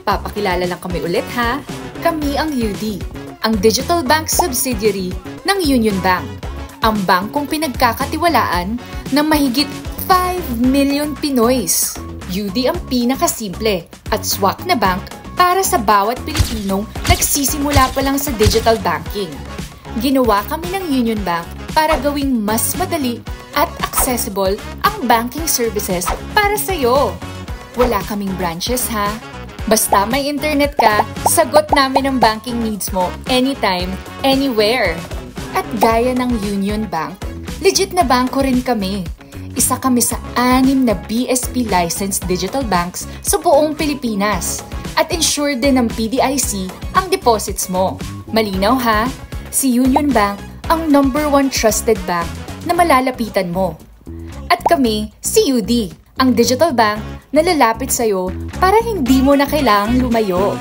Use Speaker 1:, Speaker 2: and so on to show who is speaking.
Speaker 1: Magpapakilala lang kami ulit ha. Kami ang UD, ang digital bank subsidiary ng Union Bank. Ang bangkong pinagkakatiwalaan ng mahigit 5 million Pinoys. UD ang pinakasimple at swak na bank para sa bawat Pilipinong nagsisimula pa lang sa digital banking. Ginawa kami ng Union Bank para gawing mas madali at accessible ang banking services para sa'yo. Wala kaming branches ha. Basta may internet ka, sagot namin ang banking needs mo anytime, anywhere. At gaya ng Union Bank, legit na bangko rin kami. Isa kami sa 6 na BSP licensed digital banks sa buong Pilipinas. At insured din ng PDIC ang deposits mo. Malinaw ha? Si Union Bank ang #1 trusted bank na malalapitan mo. At kami, si UD, ang digital bank na lalapit sa'yo para hindi mo na kailangang lumayo.